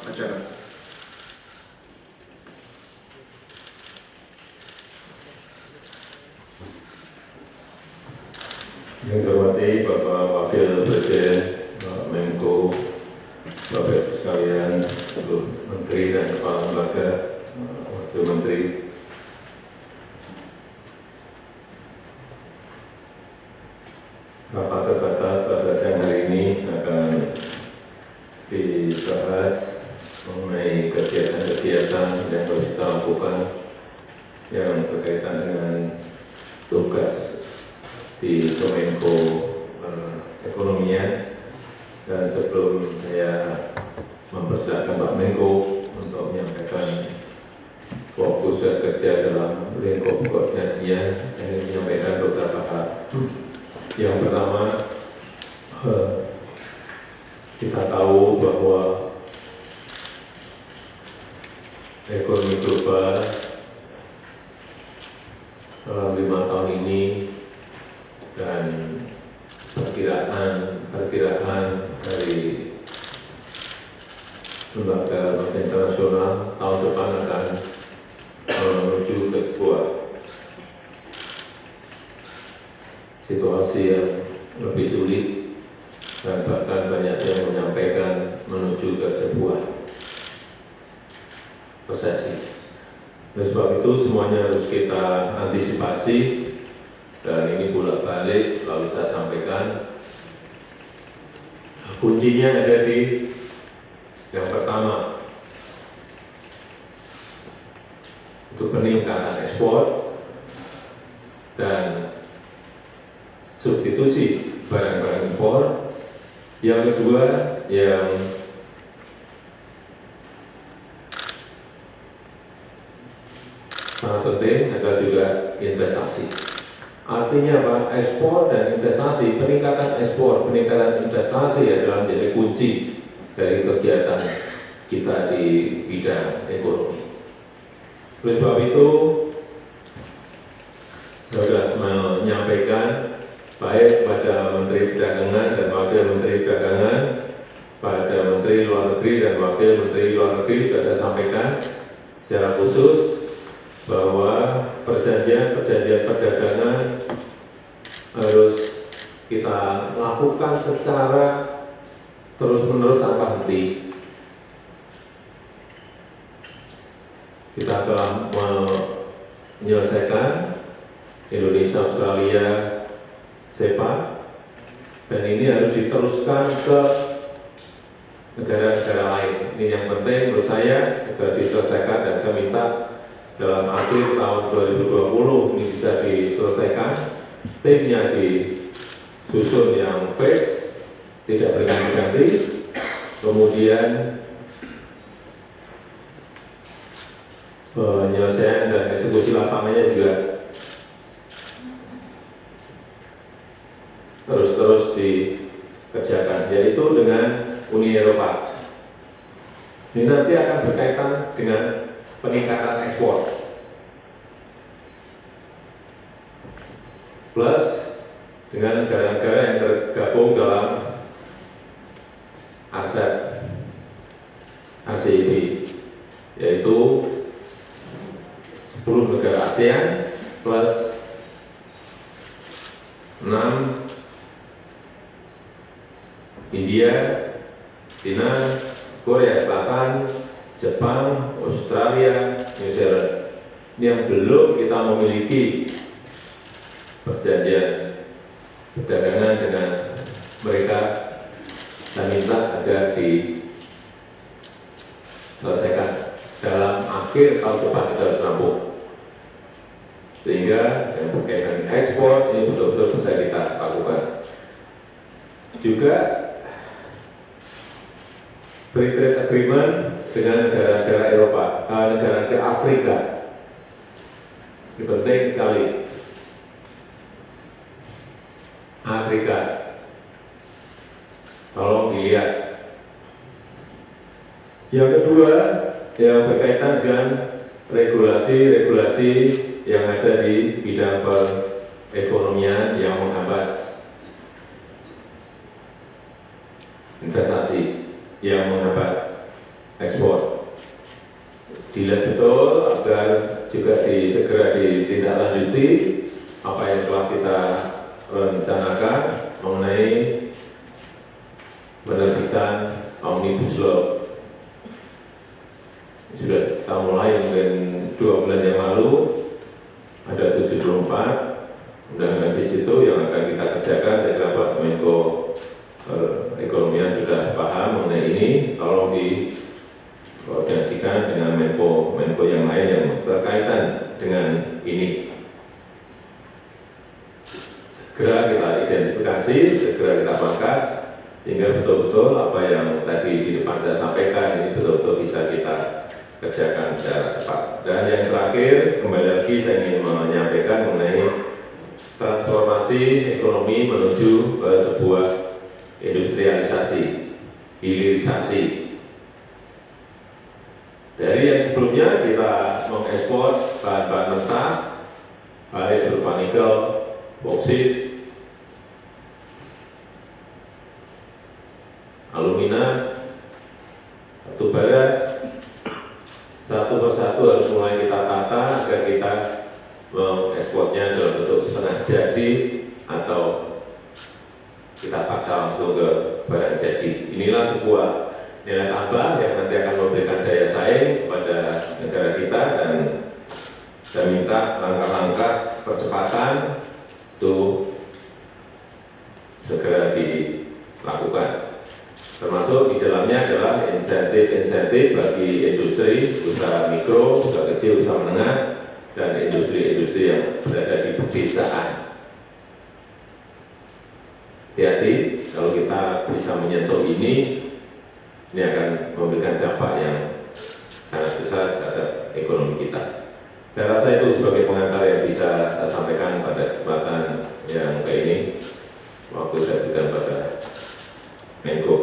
acara. Yang saya hormati Bapak Wakil Presiden, Pak Menko, Bapak Ibu sekalian, seluruh Menteri dan Kepala Lembaga, Wakil Menteri, rapat terbatas pada siang hari ini akan dibahas mengenai kegiatan-kegiatan yang harus kita lakukan yang berkaitan dengan tugas di Kemenko Ekonomian. Dan sebelum saya mempersilakan Pak Menko untuk menyampaikan fokus kerja dalam lingkup koordinasinya, saya ingin menyampaikan beberapa hal. Yang pertama, kita tahu bahwa ekonomi global dalam 5 tahun ini dan perkiraan dari lembaga internasional tahun depan akan menuju ke sebuah situasi yang lebih sulit dan bahkan banyak yang menyampaikan menuju ke sebuah resesi. Oleh sebab itu semuanya harus kita antisipasi. Dan ini bolak-balik selalu saya sampaikan, kuncinya ada di yang pertama, untuk peningkatan ekspor dan substitusi barang-barang impor. Yang kedua, yang sangat penting adalah juga investasi. Artinya apa? Ekspor dan investasi, peningkatan ekspor, peningkatan investasi adalah menjadi kunci dari kegiatan kita di bidang ekonomi. Oleh sebab itu, saya sudah menyampaikan baik pada Menteri Perdagangan dan Wakil Menteri Perdagangan, pada Menteri Luar Negeri dan Wakil Menteri Luar Negeri, sudah saya sampaikan secara khusus bahwa perjanjian perdagangan harus kita lakukan secara terus-menerus tanpa henti. Kita telah menyelesaikan Indonesia Australia CEPA, dan ini harus diteruskan ke negara-negara lain. Ini yang penting menurut saya sudah diselesaikan, dan saya minta dalam akhir tahun 2020 ini bisa diselesaikan. Timnya disusun yang fix, tidak berganti-ganti. Kemudian penyelesaian dan eksekusi lapangannya juga terus dikerjakan, yaitu dengan Uni Eropa. Ini nanti akan berkaitan dengan peningkatan ekspor plus dengan negara-negara yang tergabung dalam RCEP, yaitu 10 negara ASEAN plus 6 India, China, Korea Selatan, Jepang, Australia, New Zealand. Ini yang belum kita memiliki perjanjian perdagangan dengan mereka. Saya minta agar diselesaikan dalam akhir tahun depan, kita harus rampung, sehingga yang berkaitan dengan ekspor ini betul-betul bisa kita lakukan. Juga free trade agreement dengan negara-negara Eropa, negara-negara Afrika. Ini penting sekali. Afrika, tolong dilihat. Yang kedua, yang berkaitan dengan regulasi-regulasi yang ada di bidang perekonomian yang menghambat investasi, yang menghambat ekspor. Dilihat betul agar juga segera ditindaklanjuti apa yang telah kita rencanakan mengenai penerbitan Omnibus Law. Sudah kita mulai mungkin 2 bulan yang lalu, ada 74 undang-undang di situ yang akan kita kerjakan. Saya kira Pak Menko Perekonomian sudah paham mengenai ini, tolong dikoordinasikan dengan Menko yang lain yang berkaitan dengan ini. Segera kita identifikasi, segera kita pangkas, sehingga betul-betul apa yang tadi di depan saya sampaikan ini betul-betul bisa kita kerjakan secara cepat. Dan yang terakhir, kembali lagi saya ingin menyampaikan mengenai transformasi ekonomi menuju ke sebuah industrialisasi, hilirisasi. Dari yang sebelumnya kita mengekspor bahan-bahan mentah, baik berupa nikel, boksit, alumina, batu bara, satu persatu harus mulai kita tata agar kita mengekspornya dalam bentuk setengah jadi atau kita paksa langsung ke barang jadi. Inilah sebuah nilai tambah yang nanti akan memberikan daya saing kepada negara kita, dan saya minta langkah-langkah percepatan itu segera dilakukan. Termasuk di dalamnya adalah insentif-insentif bagi industri, usaha mikro, usaha kecil, usaha menengah, dan industri-industri yang berada di pedesaan. Hati-hati, kalau kita bisa menyentuh ini akan memberikan dampak yang sangat besar terhadap ekonomi kita. Saya rasa itu sebagai pengantar yang bisa saya sampaikan pada kesempatan yang kayak ini. Waktu saya berikan pada Menko